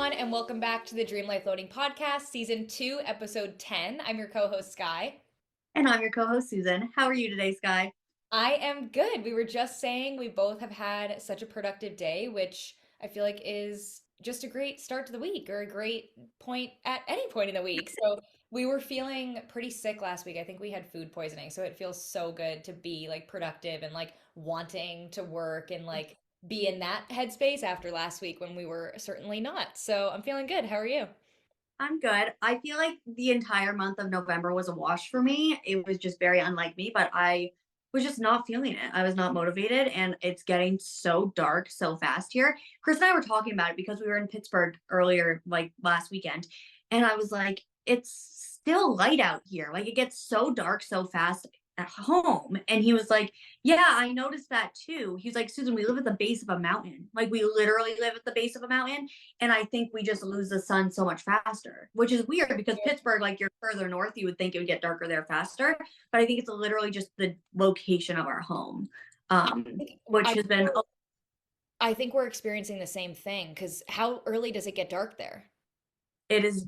everyone, and welcome back to the Dream Life Loading Podcast, Season 2, Episode 10. I'm your co-host, Skye. And I'm your co-host, Susan. How are you today, Skye? I am good. We were just saying we both have had such a productive day, which I feel like is just a great start to the week or a great point at any point in the week. So we were feeling pretty sick last week. I think we had food poisoning. So it feels so good to be like productive and like wanting to work and like be in that headspace after last week when we were certainly not. So I'm feeling good. How are you? I'm good. I feel like the entire month of November was a wash for me. It was just very unlike me, but I was just not feeling it. I was not motivated, and it's getting so dark so fast here. Chris and I were talking about it because we were in Pittsburgh earlier, like last weekend, and I was like, it's still light out here. Like it gets so dark so fast at home. And he was like, yeah, I noticed that too. He was like, Susan, we live at the base of a mountain. Like we literally live at the base of a mountain. And I think we just lose the sun so much faster, which is weird because Pittsburgh, like you're further north, you would think it would get darker there faster. But I think it's literally just the location of our home, which I has been, I think we're experiencing the same thing because how early does it get dark there? it is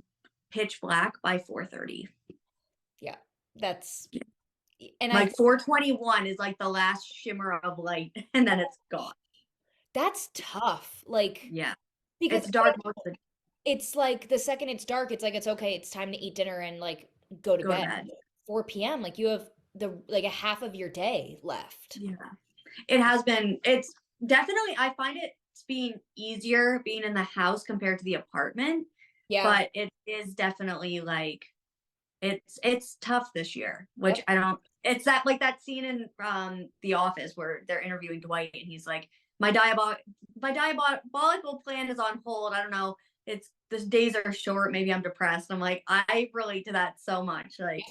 pitch black by 4:30. Yeah, that's and I Like 4:21 is like the last shimmer of light, and then it's gone. that's tough. Like Yeah. because It's dark most of the it's like the second it's dark, it's like it's okay, it's time to eat dinner and like go to go to bed. bed. 4 p.m. like you have the like a half of your day left. Yeah. It has been, it's definitely, I find it's being easier being in the house compared to the apartment, Yeah. but it is definitely like it's tough this year, which Yep. I don't, it's that like that scene in The Office where they're interviewing Dwight and he's like, my diabolical plan is on hold. I don't know. It's the days are short, maybe I'm depressed. I'm like, I relate to that so much. Like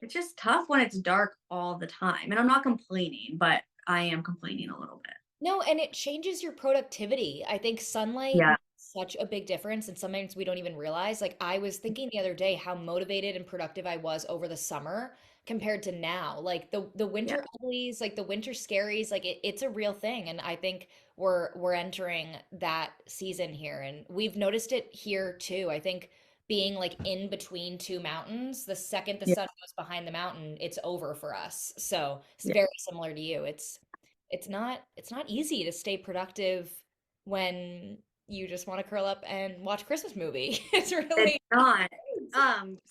it's just tough when it's dark all the time. And I'm not complaining, but I am complaining a little bit. No, and it changes your productivity. I think sunlight Yeah. makes such a big difference, and sometimes we don't even realize. Like I was thinking the other day how motivated and productive I was over the summer compared to now. Like the Yeah. winter uglies, like the winter scaries, like it's a real thing. And I think we're entering that season here, and we've noticed it here too. I think being like in between two mountains, the second the Yeah. sun goes behind the mountain, it's over for us. So it's Yeah. very similar to you. It's not easy to stay productive when you just want to curl up and watch a Christmas movie. It's It's really not.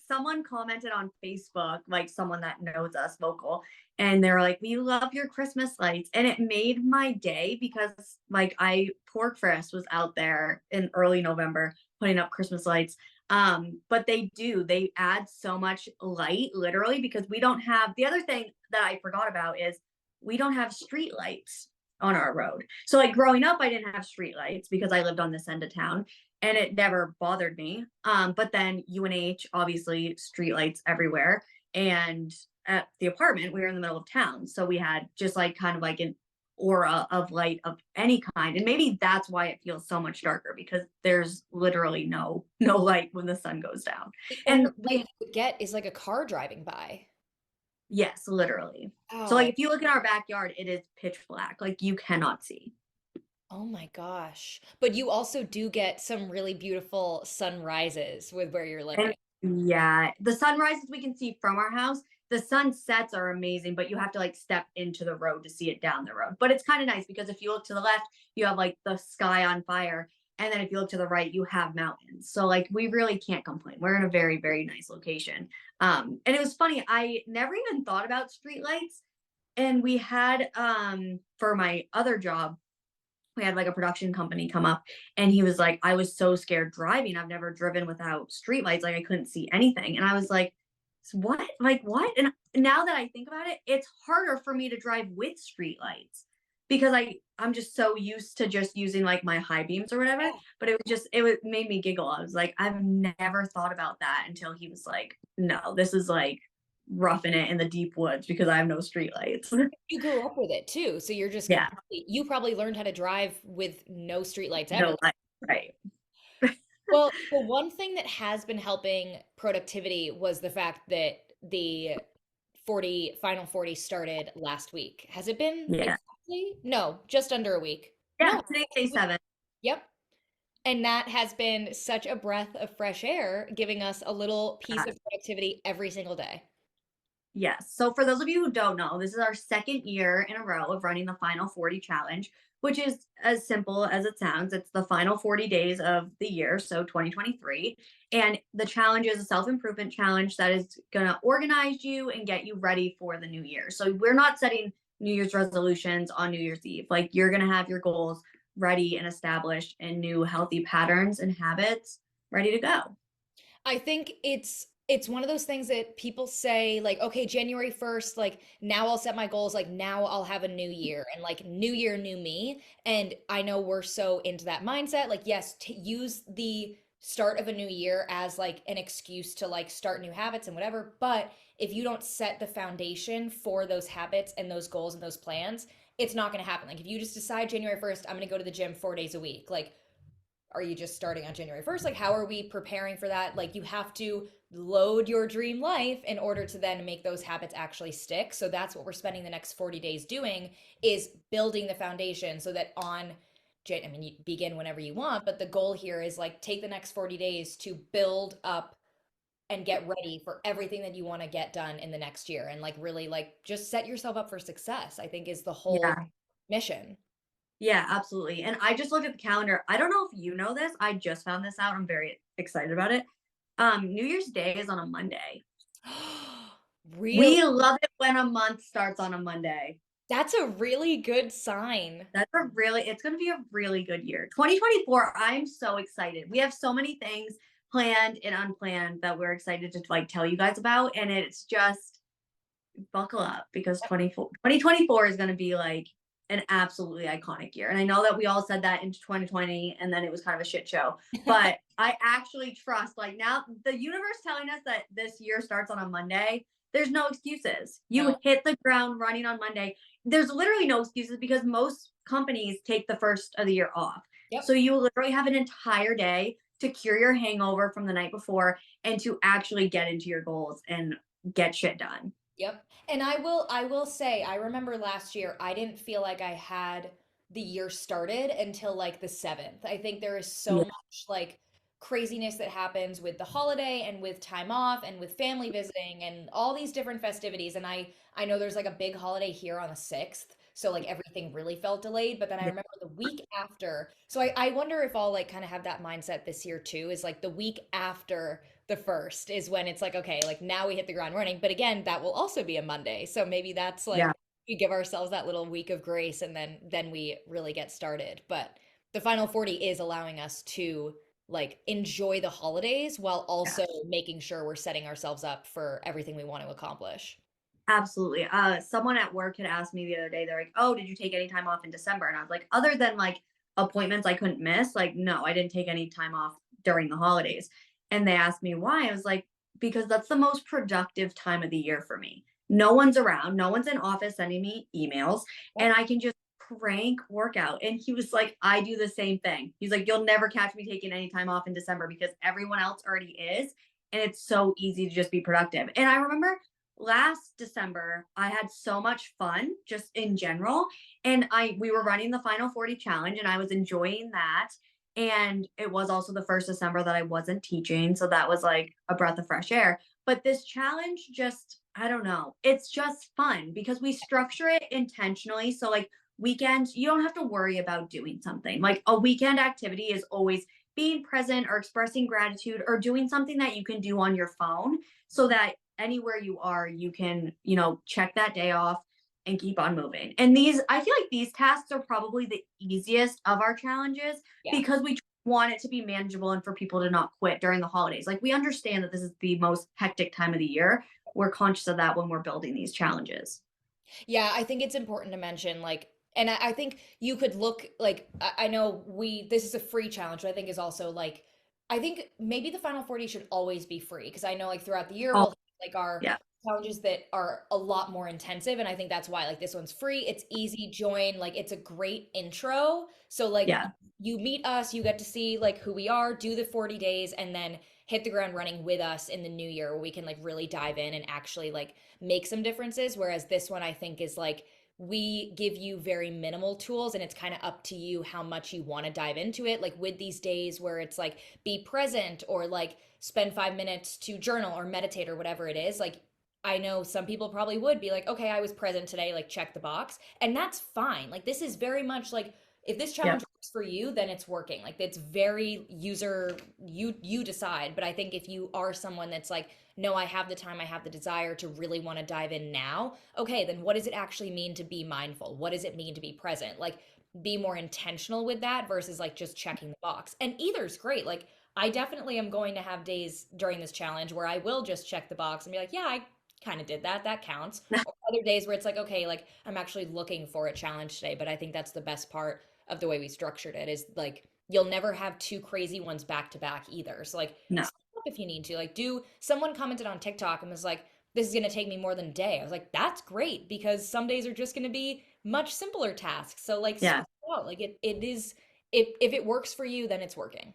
Someone commented on Facebook, like someone that knows us vocal, and they're like, "We love your Christmas lights," and it made my day because like I Pork Fest was out there in early November putting up Christmas lights. But they add so much light, literally, because we don't have the other thing that I forgot about is we don't have street lights on our road. So like growing up, I didn't have street lights because I lived on this end of town and it never bothered me. But then UNH, obviously, streetlights everywhere. And at the apartment, we were in the middle of town. So we had just like kind of like an aura of light of any kind. And maybe that's why it feels so much darker because there's literally no light when the sun goes down. the only And light we you would get is like a car driving by. yes, literally. So like Oh, if you look in our backyard, it is pitch black. Like you cannot see. oh my gosh. But you also do get some really beautiful sunrises with where you're And living. yeah, the sunrises we can see from our house. The sunsets are amazing, but you have to like step into the road to see it down the road. But it's kind of nice because if you look to the left, you have like the sky on fire. And then if you look to the right, you have mountains. So like we really can't complain. We're in a very, very nice location. And it was funny, I never even thought about streetlights. And we had for my other job, we had like a production company come up and he was like, I was so scared driving. I've never driven without streetlights. Like I couldn't see anything. And I was like, what? Like what? And now that I think about it, it's harder for me to drive with streetlights because I'm just so used to just using like my high beams or whatever. But it made me giggle. I was like, I've never thought about that until he was like, no, this is like roughing it in the deep woods because I have no streetlights. You grew up with it too, so you're just Yeah. completely, you probably learned how to drive with no streetlights ever. No light. Right. Well, the one thing that has been helping productivity was the fact that the 40 final 40 started last week. Has it been Yeah. exactly? No, just under a week. Yeah, No. today's day 7. Yep. And that has been such a breath of fresh air, giving us a little piece Yeah. of productivity every single day. Yes. So for those of you who don't know, this is our second year in a row of running the Final 40 challenge, which is as simple as it sounds. It's the final 40 days of the year, so 2023. And the challenge is a self-improvement challenge that is going to organize you and get you ready for the new year. So we're not setting New Year's resolutions on New Year's Eve. Like you're going to have your goals ready and established and new healthy patterns and habits ready to go. I think it's one of those things that people say like, okay, January 1st, like now I'll set my goals, like now I'll have a new year and like new year, new me. And I know we're so into that mindset. Like, yes, to use the start of a new year as like an excuse to like start new habits and whatever. But if you don't set the foundation for those habits and those goals and those plans, it's not going to happen. Like if you just decide January 1st, I'm going to go to the gym 4 days a week, like are you just starting on January 1st? Like, how are we preparing for that? Like, you have to load your dream life in order to then make those habits actually stick. So that's what we're spending the next 40 days doing is building the foundation so that I mean, you begin whenever you want, but the goal here is like take the next 40 days to build up and get ready for everything that you want to get done in the next year and like really like just set yourself up for success, I think is the whole Yeah. mission. Yeah, absolutely. And I just looked at the calendar. I don't know if you know this. I just found this out. I'm very excited about it. New Year's Day is on a Monday. Real We love it when a month starts on a Monday. That's a really good sign. It's going to be a really good year. 2024, I'm so excited. We have so many things planned and unplanned that we're excited to like tell you guys about. And it's just buckle up because 2024 is going to be like an absolutely iconic year. And I know that we all said that in 2020 and then it was kind of a shit show, but I actually trust like now the universe telling us that this year starts on a Monday. There's no excuses. You No. hit the ground running on Monday. There's literally no excuses because most companies take the first of the year off. So Yep. you literally have an entire day to cure your hangover from the night before and to actually get into your goals and get shit done. Yep. And I will say, I remember last year I didn't feel like I had the year started until like the 7th. I think there is so Yeah. much like craziness that happens with the holiday and with time off and with family visiting and all these different festivities. And I know there's like a big holiday here on the 6th. So like everything really felt delayed. But then I Yeah. remember the week after. So I wonder if I'll like kind of have that mindset this year too, is like the week after the first is when it's like, okay, like now we hit the ground running. But again, that will also be a Monday. So maybe that's Yeah. like we give ourselves that little week of grace and then we really get started. But the final 40 is allowing us to like enjoy the holidays while Yeah. also making sure we're setting ourselves up for everything we want to accomplish. Absolutely. Someone at work had asked me the other day, they're like, "Oh, did you take any time off in December?" And I was like, "Other than like appointments I couldn't miss, like, no, I didn't take any time off during the holidays." And they asked me why. I was like, "Because that's the most productive time of the year for me. No one's around, no one's in office sending me emails, and Yep. I can just crank workout." And he was like, "I do the same thing." He's like, "You'll never catch me taking any time off in December because everyone else already is, and it's so easy to just be productive." And I remember last December, I had so much fun just in general. And we were running the final 40 challenge and I was enjoying that. And it was also the first December that I wasn't teaching. So that was like a breath of fresh air. But this challenge just, I don't know, it's just fun because we structure it intentionally. So, like, weekends, you don't have to worry about doing something. Like, a weekend activity is always being present or expressing gratitude or doing something that you can do on your phone so that anywhere you are, you can, check that day off and keep on moving. And I feel like these tasks are probably the easiest of our challenges Yeah. because we want it to be manageable and for people to not quit during the holidays. Like, we understand that this is the most hectic time of the year. We're conscious of that when we're building these challenges. Yeah, I think it's important to mention like and I think you could look like I know this is a free challenge, but I think is also like I think maybe the final 40 should always be free because I know like throughout the year Oh, we'll have like our yeah. challenges that are a lot more intensive and I think that's why like this one's free, it's easy, join, like it's a great intro. So like Yeah. you meet us, you get to see like who we are, do the 40 days and then hit the ground running with us in the new year where we can like really dive in and actually like make some differences. Whereas this one I think is like we give you very minimal tools and it's kind of up to you how much you want to dive into it. Like with these days where it's like be present or like spend 5 minutes to journal or meditate or whatever it is, like I know some people probably would be like, okay, I was present today, like check the box. And that's fine. Like this is very much like if this Yeah. challenge works for you, then it's working. Like it's very user you decide. But I think if you are someone that's like, no, I have the time, I have the desire to really want to dive in now. Okay, then what does it actually mean to be mindful? What does it mean to be present? Like be more intentional with that versus like just checking the box. And either's great. Like I definitely am going to have days during this challenge where I will just check the box and be like, yeah, I kind of did that. That counts. Or other days where it's like, okay, like I'm actually looking for a challenge today. But I think that's the best part of the way we structured it is like you'll never have two crazy ones back to back either. So like No. stop if you need to. Like do someone commented on TikTok and was like, this is gonna take me more than a day. I was like, that's great because some days are just gonna be much simpler tasks. So like switch Yeah. it out. Like it is if it works for you, then it's working.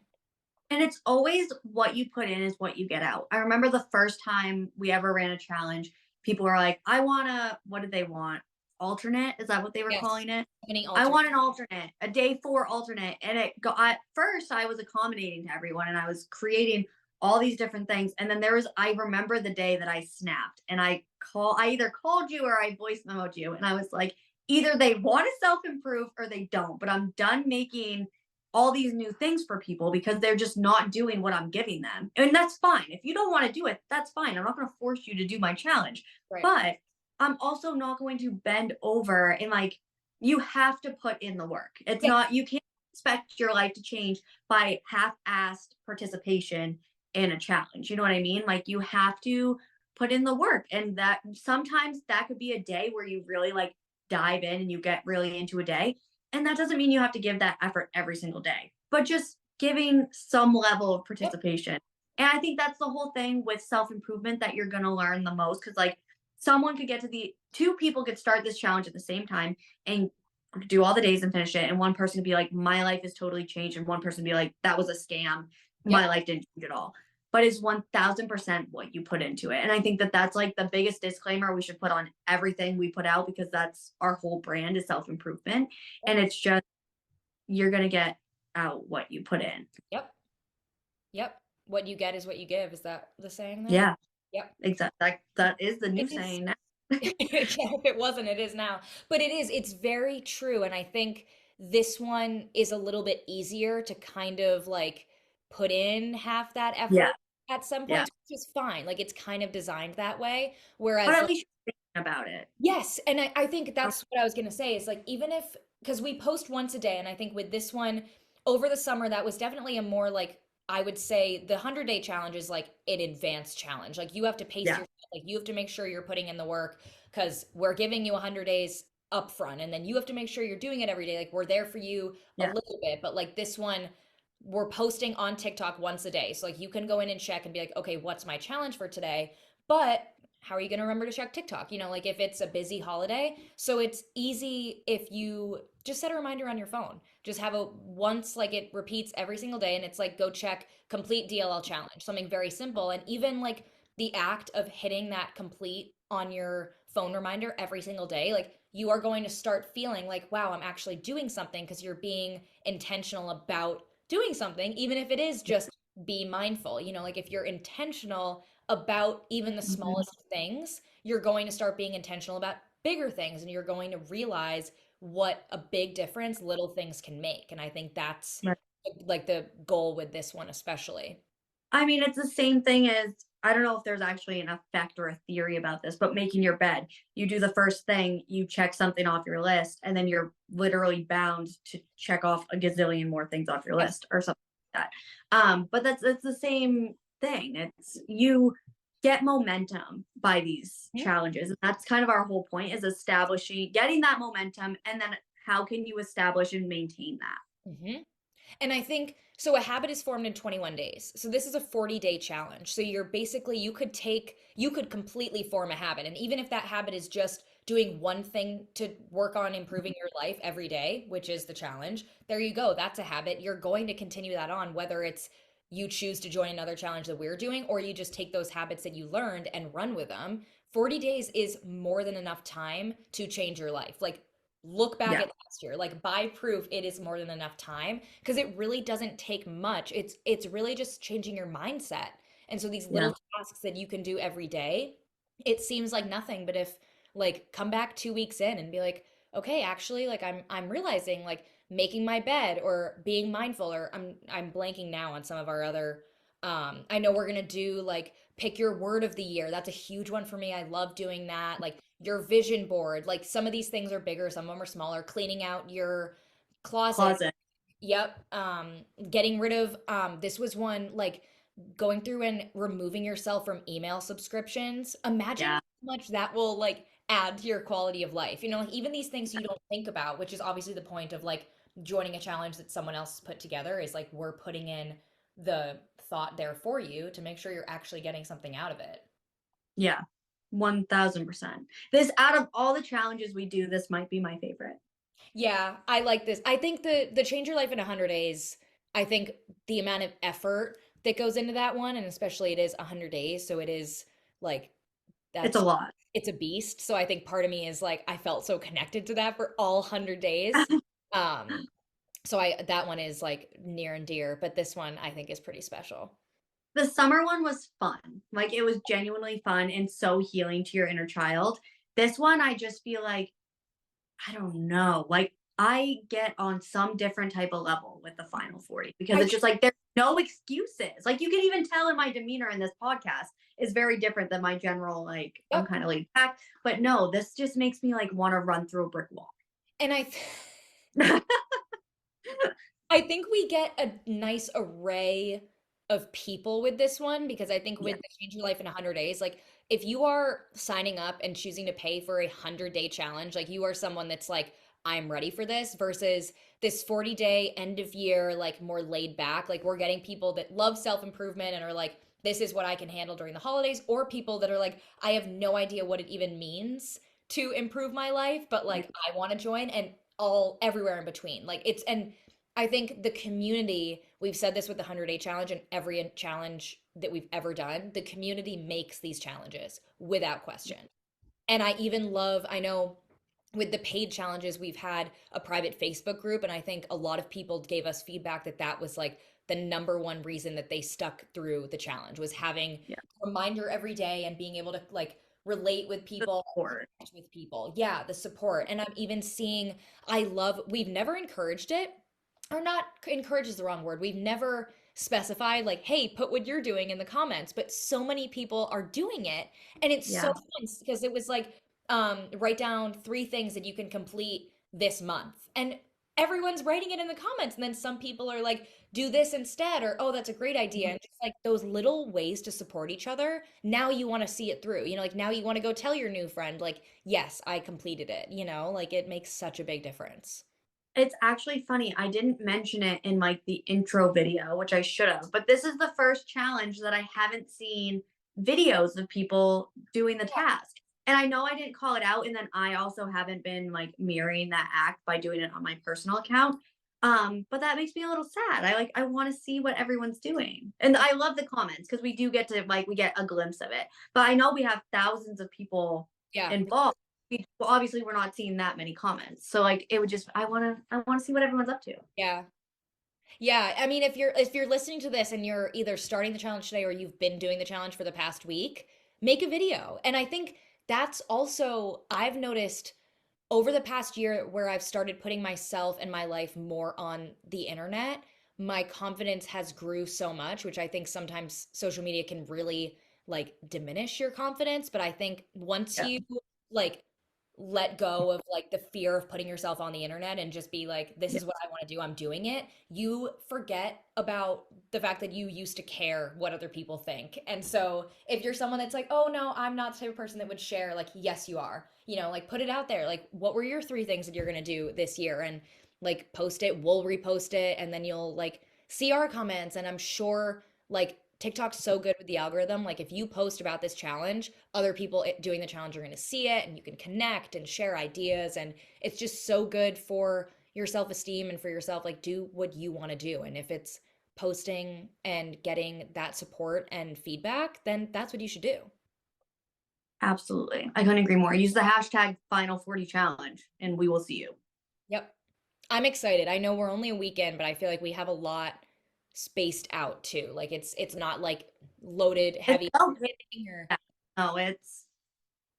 And it's always what you put in is what you get out. I remember the first time we ever ran a challenge, people were like, I want to, what did they want? Alternate? Is that what they were Yes. calling it? Many I alternate. want an alternate, a day four alternate. And it go at first I was accommodating to everyone and I was creating all these different things. And then I remember the day that I snapped and I either called you or I voice memoed you. And I was like, either they want to self-improve or they don't, but I'm done making all these new things for people because they're just not doing what I'm giving them. And that's fine. If you don't want to do it, that's fine. I'm not going to force you to do my challenge. Right. But I'm also not going to bend over and like you have to put in the work. It's Yes. not, you can't expect your life to change by half-assed participation in a challenge. You know what I mean? Like you have to put in the work. And that sometimes that could be a day where you really like dive in and you get really into a day. And that doesn't mean you have to give that effort every single day, but just giving some level of Yep. participation. And I think that's the whole thing with self improvement that you're going to learn the most. Cause like someone could get to the two people could start this challenge at the same time and do all the days and finish it. And one person could be like, my life is totally changed. And one person be like, that was a scam. Yep. My life didn't change at all. But it's 1000% what you put into it. And I think that that's like the biggest disclaimer we should put on everything we put out because that's our whole brand is self improvement. And it's just, you're going to get out what you put in. Yep. Yep. What you get is what you give. Is that the saying there? Yeah, Yep. exactly. That is the It new is. saying now. Yeah, if it wasn't, it is now. But it is, it's very true. And I think this one is a little bit easier to kind of like put in half that Yeah, effort at some yeah. points, which is fine. Like it's kind of designed that way. But Whereas at like, least you're thinking about it. yes, and I think that's what I was gonna say is like even if because we post once a day, and I think with this one over the summer, that was definitely a more like I would say the 100-day challenge is like an advanced challenge. Like you have to pace Yeah, yourself, like you have to make sure you're putting in the work because we're giving you 100 days upfront, and then you have to make sure you're doing it every day. Like we're there for you a yeah, little bit, but like this one, we're posting on TikTok once a day. So like you can go in and check and be like, okay, what's my challenge for today? But how are you going to remember to check TikTok? You know, like if it's a busy holiday. So it's easy if you just set a reminder on your phone. Just have a once, like it repeats every single day. And it's like, go check complete DLL challenge, something very simple. And even like the act of hitting that complete on your phone reminder every single day, like you are going to start feeling like, wow, I'm actually doing something because you're being intentional about doing something, even if it is just be mindful. You know, like if you're intentional about even the mhm, smallest things, you're going to start being intentional about bigger things and you're going to realize what a big difference little things can make. And I think that's right. like the goal with this one, especially. I mean, it's the same thing as I don't know if there's actually an effect or a theory about this, but making your bed. You do the first thing, you check something off your list, and then you're literally bound to check off a gazillion more things off your Yes. list or something like that. But that's the same thing. It's you get momentum by these challenges. And that's kind of our whole point is establishing, getting that momentum, and then how can you establish and maintain that? Mm-hmm. And I think so a habit is formed in 21 days. So this is a 40-day challenge. So you're basically you could completely form a habit. And even if that habit is just doing one thing to work on improving your life every day, which is the challenge, there you go. That's a habit. You're going to continue that on whether it's you choose to join another challenge that we're doing or you just take those habits that you learned and run with them 40 days is more than enough time to change your life. Like, look back Yeah. at last year. Like, by proof, it is more than enough time because it really doesn't take much. It's really just changing your mindset. And so these Yeah. little tasks that you can do every day, it seems like nothing, but if like come back 2 weeks in and be like, okay, actually, like I'm realizing like making my bed or being mindful, or I'm blanking now on some of our other I know we're gonna do like pick your word of the year. That's a huge one for me. I love doing that. Like your vision board. Like some of these things are bigger, some of them are smaller. Cleaning out your closet. Closet. Yep. Getting rid of this was one like going through and removing yourself from email subscriptions. Imagine Yeah. how much that will like add to your quality of life. You know, like even these things you don't think about, which is obviously the point of like joining a challenge that someone else put together, is like we're putting in the thought there for you to make sure you're actually getting something out of it. Yeah. 1000%. This, out of all the challenges we do, this might be my favorite. Yeah, I like this. I think the change your life in 100 days, I think the amount of effort that goes into that one, and especially it is 100 days, so it is like It's a that's lot. it's a beast. So I think part of me is like I felt so connected to that for all 100 days. Um so I that one is like near and dear, but this one I think is pretty special. The summer one was fun. Like, it was genuinely fun and so healing to your inner child. This one, I just feel like, I don't know, like, I get on some different type of level with the final 40 because I it's just like there's no excuses. Like, you can even tell in my demeanor in this podcast is very different than my general, like, I'm yep. kind of laid back. But no, this just makes me like want to run through a brick wall. And I think we get a nice array of people with this one because I think Yeah. with the Change Your Life in 100 days, like if you are signing up and choosing to pay for a 100-day challenge, like you are someone that's like, I'm ready for this versus this 40-day end of year, like more laid back. Like we're getting people that love self-improvement and are like, this is what I can handle during the holidays, or people that are like, I have no idea what it even means to improve my life, but like I want to join, and all everywhere in between. Like it's and I think the community, we've said this with the 100-day challenge and every challenge that we've ever done, the community makes these challenges without question. And I even love, I know with the paid challenges, we've had a private Facebook group, and I think a lot of people gave us feedback that that was like the number one reason that they stuck through the challenge was having Yeah. a reminder every day and being able to like relate with The people, support. connect with people. Yeah, the support. And I'm even seeing, I love, we've never encouraged it, or not encourage is the wrong word. We've never specified like, hey, put what you're doing in the comments, but so many people are doing it. And it's so Yeah. fun because it was like, write down 3 things that you can complete this month. And everyone's writing it in the comments. And then some people are like, do this instead, or oh, that's a great idea. And just like those little ways to support each other. Now you want to see it through. You know, like now you want to go tell your new friend, like, yes, I completed it. You know, like it makes such a big difference. It's actually funny. I didn't mention it in like the intro video, which I should have, but this is the first challenge that I haven't seen videos of people doing the task. And I know I didn't call it out. And then I also haven't been like mirroring that act by doing it on my personal account. But that makes me a little sad. I want to see what everyone's doing. And I love the comments because we do get to like we get a glimpse of it. But I know we have thousands of people Yeah. involved. Well, obviously we're not seeing that many comments. So like it would just I want to see what everyone's up to. Yeah. Yeah, I mean if you're listening to this and you're either starting the challenge today or you've been doing the challenge for the past week, make a video. And I think that's also I've noticed over the past year where I've started putting myself and my life more on the internet, my confidence has grew so much, which I think sometimes social media can really like diminish your confidence, but I think once Yeah. you like let go of like the fear of putting yourself on the internet and just be like, this Yeah. is what I want to do, I'm doing it, you forget about the fact that you used to care what other people think. And so if you're someone that's like, oh no, I'm not the type of person that would share, like, yes, you are. You know, like put it out there. Like, what were your 3 things that you're gonna do this year? And like post it, we'll repost it, and then you'll like see our comments. And I'm sure like TikTok's so good with the algorithm. Like if you post about this challenge, other people doing the challenge are going to see it and you can connect and share ideas. And it's just so good for your self-esteem and for yourself. Like do what you want to do. And if it's posting and getting that support and feedback, then that's what you should do. Absolutely. I couldn't agree more. Use the hashtag Final 40 challenge and we will see you. Yep. I'm excited. I know we're only a weekend, but I feel like we have a lot spaced out too. Like it's not like loaded It heavy at felt the good. beginning or No,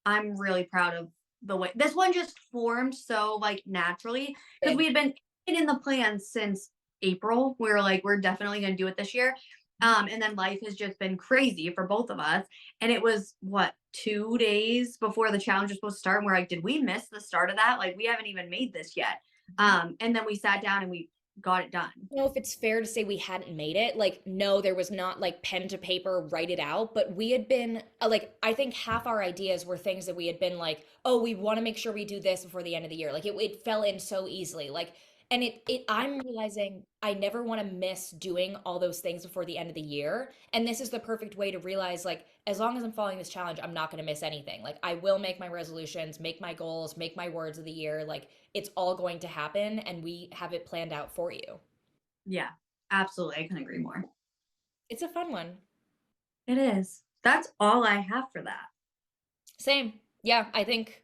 I'm really proud of the way this one just formed so like naturally because we did. had been in the plan since April. We were like, we're definitely going to do it this year. And then life has just been crazy for both of us. And it was what, 2 days before the challenge was supposed to start. And we're like, did we miss the start of that? Like, we haven't even made this yet. And then we sat down and we got it done. Don't know if it's fair to say we hadn't made it. Like, no, there was not like pen to paper, write it out, but we had been like, I think half our ideas were things that we had been like, oh, we want to make sure we do this before the end of the year. Like, it fell in so easily. Like, and I'm realizing I never want to miss doing all those things before the end of the year. And this is the perfect way to realize, like, as long as I'm following this challenge, I'm not going to miss anything. Like, I will make my resolutions, make my goals, make my words of the year. Like, it's all going to happen, and we have it planned out for you. Yeah, absolutely. I couldn't agree more. It's a fun one. It is. That's all I have for that. Same. Yeah, I think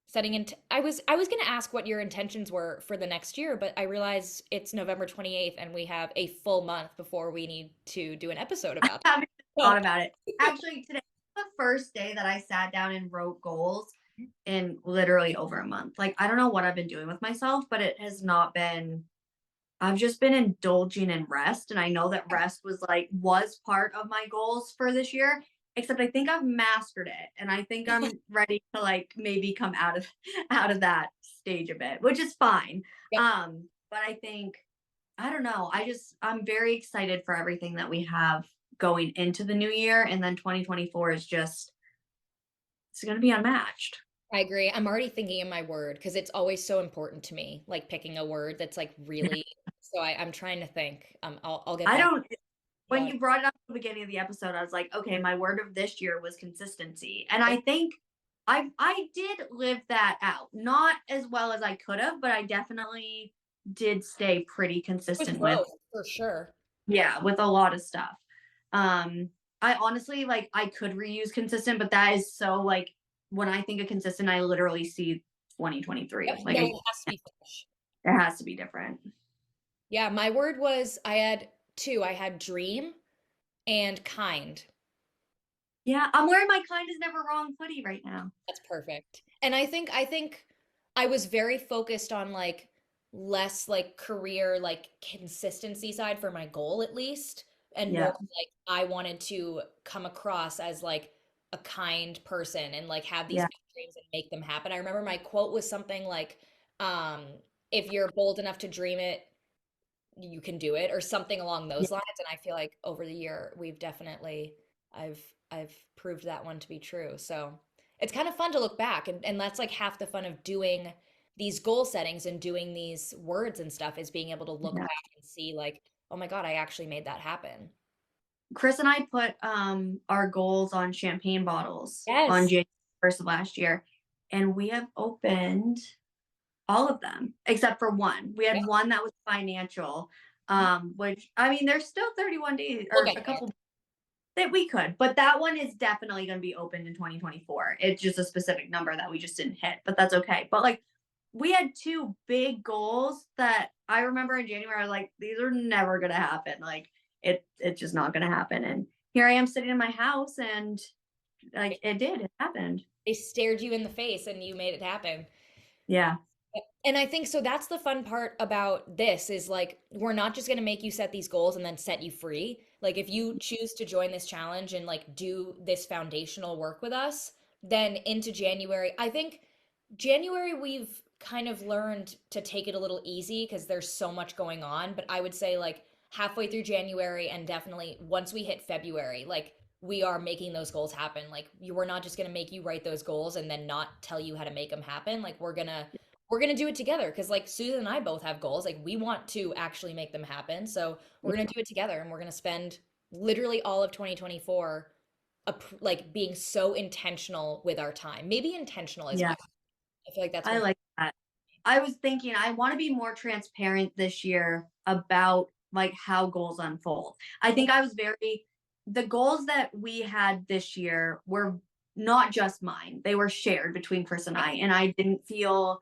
setting into I was going to ask what your intentions were for the next year, but I realize it's November 28th and we have a full month before we need to do an episode about I haven't it. thought So, about it. Actually, today was the first day that I sat down and wrote goals in literally over a month. Like, I don't know what I've been doing with myself, but it has not been, I've just been indulging in rest. And I know that rest was part of my goals for this year, except I think I've mastered it. And I think I'm ready to like maybe come out of out of that stage a bit, which is fine. yep, But I think I don't know. I'm very excited for everything that we have going into the new year. And then 2024 is just, it's going to be unmatched. I agree. I'm already thinking of my word because it's always so important to me, like picking a word that's like really. So I'm trying to think. I'll get I back. don't, when But you brought it up at the beginning of the episode, I was like, okay, my word of this year was consistency. And I think I did live that out. Not as well as I could have, but I definitely did stay pretty it was consistent with, growth for sure. yeah, with a lot of stuff. Um, I honestly like I could reuse consistent, but that is so like when I think of consistent, I literally see Yep. 2023. Like No, it has to be fresh. it has to be different. Yeah, my word was I had two. I had dream and kind. Yeah, I'm wearing my kind is never wrong hoodie right now. That's perfect. And I think I was very focused on like less like career like consistency side for my goal at least and more Yeah. like I wanted to come across as like a kind person and like have these Yeah. big dreams and make them happen. I remember my quote was something like um if you're bold enough to dream it, you can do it or something along Yeah. those lines. And I feel like over the year we've definitely I've I've proved that one to be true. So it's kind of fun to look back and that's like half the fun of doing these goal settings and doing these words and stuff is being able to look Yeah. back and see like, oh my God, I actually made that happen. Chris and I put our goals on champagne bottles on Yes. January 1st of last year, and we have opened all of them except for one. We Yeah. had one that was financial, which I mean, there's still 31 days We'll or get a there. couple that we could, but that one is definitely going to be opened in 2024. It's just a specific number that we just didn't hit, but that's okay. But like, we had two big goals that I remember in January. I was like, these are never going to happen. Like, it's just not going to happen. And here I am sitting in my house, and like, it did. It happened. They stared you in the face and you made it happen. Yeah. And I think so that's the fun part about this is like we're not just going to make you set these goals and then set you free. Like if you choose to join this challenge and like do this foundational work with us, then into January, I think January we've kind of learned to take it a little easy because there's so much going on, but I would say like halfway through January and definitely once we hit February, like we are making those goals happen. Like you we're not just going to make you write those goals and then not tell you how to make them happen. Like we're gonna do it together because like Susan and I both have goals. Like we want to actually make them happen. So we're gonna do it together and we're gonna spend literally all of 2024 like being so intentional with our time. Maybe intentional is my Yeah. I feel like that's I been like that. I was thinking I want to be more transparent this year about like how goals unfold. I think I was very the goals that we had this year were not just mine. They were shared between Chris and I didn't feel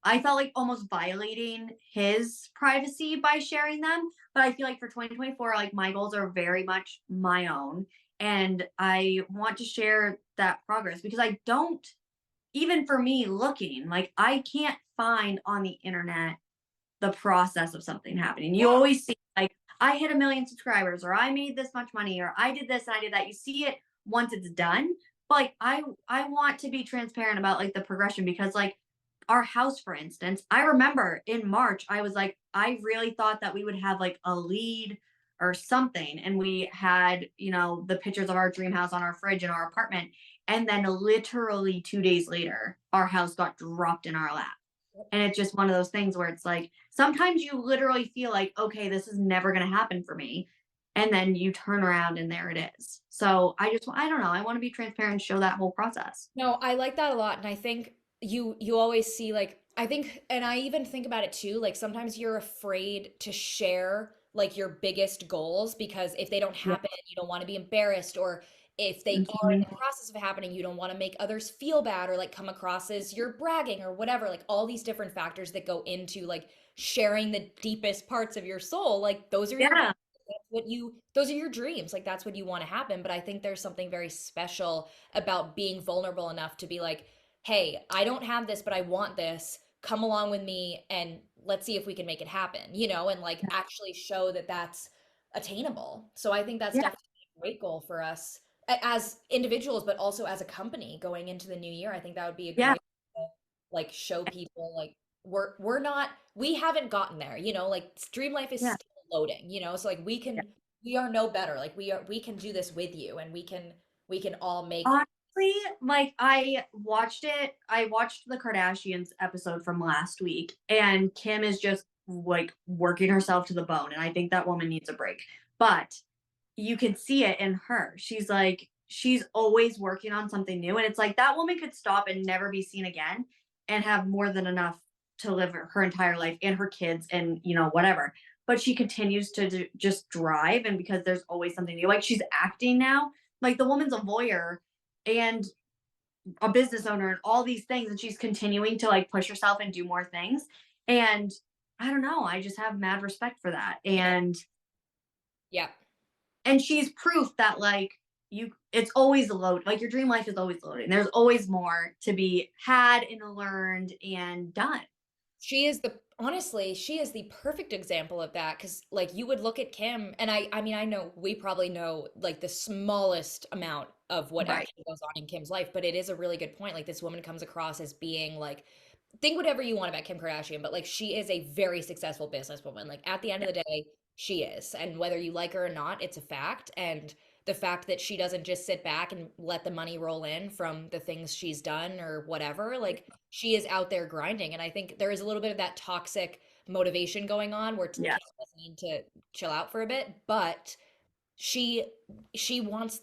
I felt like almost violating his privacy by sharing them. But I feel like for 2024, like my goals are very much my own. And I want to share that progress because I don't, even for me looking, like I can't find on the internet the process of something happening. You Yeah. always see like I hit 1 million subscribers or I made this much money or I did this and I did that. You see it once it's done. But like I want to be transparent about like the progression because like our house, for instance, I remember in March, I was like, I really thought that we would have like a lead or something. And we had, you know, the pictures of our dream house on our fridge in our apartment. And then literally 2 days later, our house got dropped in our lap. And it's just one of those things where it's like sometimes you literally feel like, okay, this is never going to happen for me. And then you turn around and there it is. So I don't know. I want to be transparent and show that whole process. No, I like that a lot, and I think you always see like I think, and I even think about it too. Like sometimes you're afraid to share like your biggest goals because if they don't Yeah. happen, you don't want to be embarrassed, or if they are in Mhm. the process of happening, you don't want to make others feel bad or like come across as you're bragging or whatever. Like all these different factors that go into like sharing the deepest parts of your soul. Like those are your Yeah. that's what you those are your dreams, like that's what you want to happen, but I think there's something very special about being vulnerable enough to be like, hey, I don't have this but I want this, come along with me and let's see if we can make it happen, and like actually show that that's attainable. So I think that's Yeah. definitely a great goal for us as individuals but also as a company going into the new year. I think that would be a Yeah. great like show people like we haven't gotten there, like Stream Life is Yeah. still loading, so like we are no better. Like we can do this with you, and we can all make. Honestly, like I watched the Kardashians episode from last week, and Kim is just like working herself to the bone. And I think that woman needs a break. But you can see it in her. She's always working on something new. And it's like that woman could stop and never be seen again and have more than enough to live her entire life and her kids and, you know, whatever. But she continues to just drive. And because there's always something new, like she's acting now, like the woman's a voyeur and a business owner and all these things. And she's continuing to like push herself and do more things. And I don't know. I just have mad respect for that. Yeah. Yeah. And she's proof that like you it's always load like your dream life is always loading. There's always more to be had and learned and done. She is the perfect example of that, because like you would look at Kim, and I mean I know we probably know like the smallest amount of what Right. actually goes on in Kim's life, but it is a really good point. Like this woman comes across as being like, think whatever you want about Kim Kardashian, but like she is a very successful businesswoman. Like at the end Yeah. of the day, she is. And whether you like her or not, it's a fact. And the fact that she doesn't just sit back and let the money roll in from the things she's done or whatever, like she is out there grinding. And I think there is a little bit of that toxic motivation going on where Yeah. Kim does need to chill out for a bit, but she she wants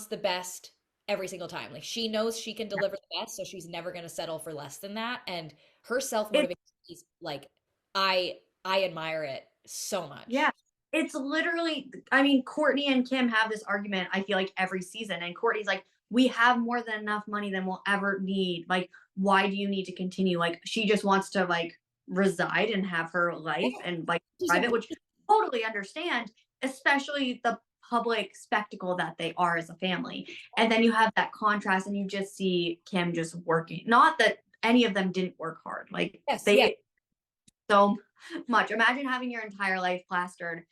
the best every single time. Like she knows she can deliver the best, so she's never going to settle for less than that. And her It self-motivation is like I admire it so yeah. much. It's literally I mean, Courtney and Kim have this argument, I feel like every season. And Courtney's like, we have more than enough money than we'll ever need. Like, why do you need to continue? Like, she just wants to like reside and have her Yeah, life and like she's a private, which totally understand, especially the public spectacle that they are as a family. And then you have that contrast and you just see Kim just working. Not that any of them didn't work hard. Like yes, yeah. they so much. Imagine having your entire life plastered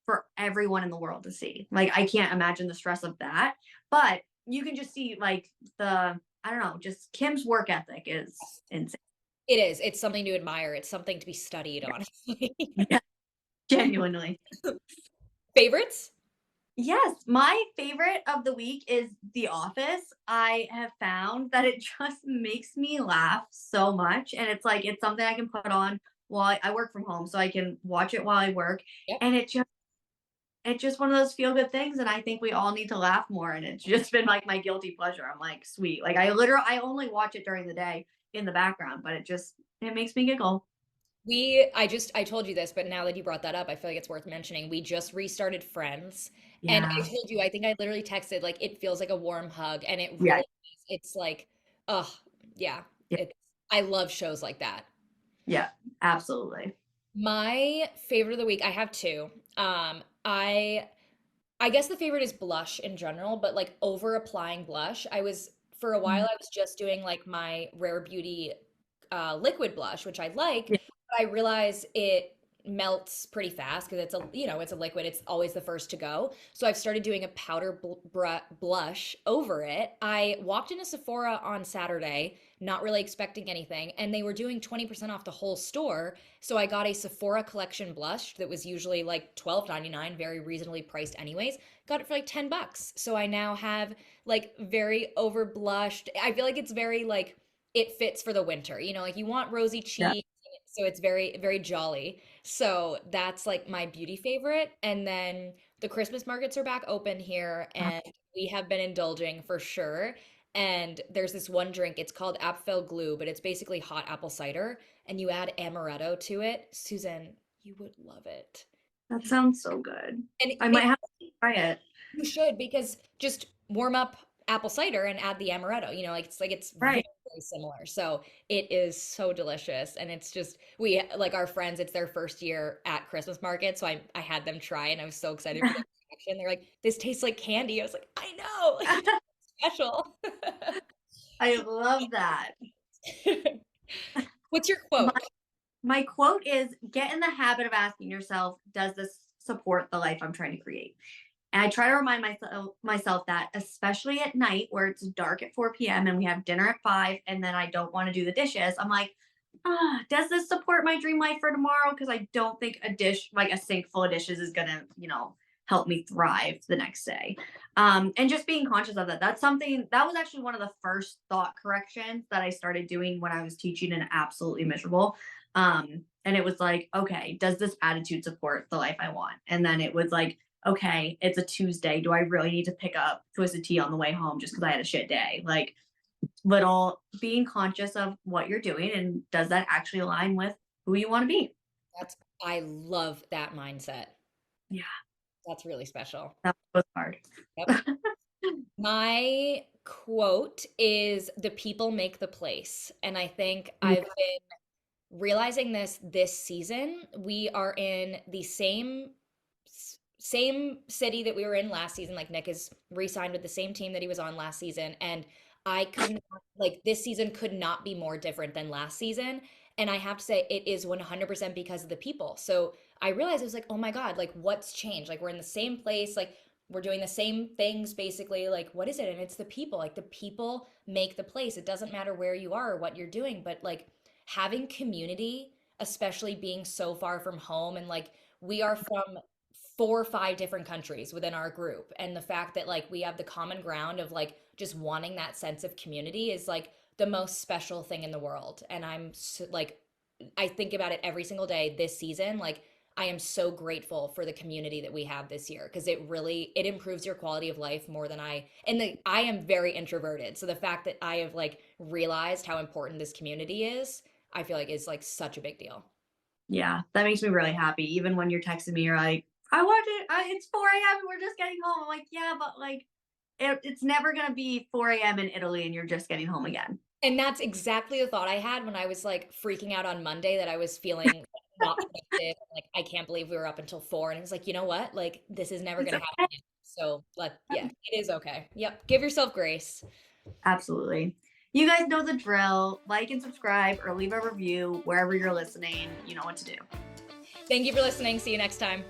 for everyone in the world to see. Like I can't imagine the stress of that. But you can just see like I don't know, just Kim's work ethic is insane. It is. It's something to admire. It's something to be studied, honestly. Yeah, genuinely. Favorites? Yes, my favorite of the week is The Office. I have found that it just makes me laugh so much. And it's like, it's something I can put on while I work from home, so I can watch it while I work. Yep. And it's just one of those feel good things. And I think we all need to laugh more. And it's just been like my guilty pleasure. I'm like, sweet. Like I only watch it during the day in the background, but it makes me giggle. I told you this, but now that you brought that up, I feel like it's worth mentioning. We just restarted Friends. And I Yeah. told you, I think I literally texted, like, it feels like a warm hug. And it Yeah. really is. It's like, oh, yeah. Yeah. I love shows like that. Yeah. Absolutely. My favorite of the week, I have two. I guess the favorite is blush in general, but like over applying blush. For a while, I was just doing like my Rare Beauty liquid blush, which I like, Yeah. but I realize it melts pretty fast because it's a liquid. It's always the first to go. So I've started doing a blush over it. I walked into Sephora on Saturday, not really expecting anything, and they were doing 20% off the whole store. So I got a Sephora collection blush that was usually like $12.99, very reasonably priced anyways. Got it for like $10. So I now have like very over blushed. I feel like it's very like it fits for the winter. Like you want rosy Yeah. cheeks, so it's very very jolly. So that's like my beauty favorite. And then the Christmas markets are back open here and we have been indulging for sure. And there's this one drink, it's called Apfel Glue, but it's basically hot apple cider and you add amaretto to it. Susan, you would love it. That sounds so good. And I it might have to try it. You should because just warm up apple cider and add the amaretto. Like it's very, Right. very similar. So it is so delicious. And it's just we like our friends, it's their first year at Christmas market. So I had them try and I was so excited for their reaction. They're like, this tastes like candy. I was like, I know, like it's special. I love that. What's your My quote? my quote is get in the habit of asking yourself, does this support the life I'm trying to create? And I try to remind myself that, especially at night where it's dark at 4 p.m. and we have dinner at 5 and then I don't want to do the dishes. I'm like, does this support my dream life for tomorrow? Because I don't think a dish, like a sink full of dishes, is gonna, help me thrive the next day. And just being conscious of that. That's something that was actually one of the first thought corrections that I started doing when I was teaching and absolutely miserable. And it was like, okay, does this attitude support the life I want? And then it was like, okay, it's a Tuesday. Do I really need to pick up Twisted Tea on the way home just because I had a shit day? Like, little being conscious of what you're doing and does that actually align with who you want to be? That's I love that mindset. Yeah, That's really special. that was hard. Yep. My quote is the people make the place. And I think I've been realizing this season. We are in the same city that we were in last season. Like Nick is re-signed with the same team that he was on last season. And I couldn't like this season could not be more different than last season. And I have to say it is 100% because of the people. So I realized it was like, oh my God, like what's changed? Like we're in the same place, like we're doing the same things basically. Like what is it? And it's the people. Like the people make the place. It doesn't matter where you are or what you're doing, but like having community, especially being so far from home and like we are from 4 or 5 different countries within our group, and the fact that like we have the common ground of like just wanting that sense of community is like the most special thing in the world. And like I think about it every single day this season. Like I am so grateful for the community that we have this year because it improves your quality of life more than I am very introverted. So the fact that I have like realized how important this community is, I feel like is like such a big deal. Yeah, that makes me really happy. Even when you're texting me, you're like, I want it. It's 4 a.m. and we're just getting home. I'm like, yeah, but like, it's never going to be 4 a.m. in Italy and you're just getting home again. And that's exactly the thought I had when I was like freaking out on Monday that I was feeling like, not connected. Like, I can't believe we were up until 4. And it was like, you know what? Like, this is never It's going to happen okay. again. So, yeah, it is okay. Yep. Give yourself grace. Absolutely. You guys know the drill. Like and subscribe or leave a review wherever you're listening. You know what to do. Thank you for listening. See you next time.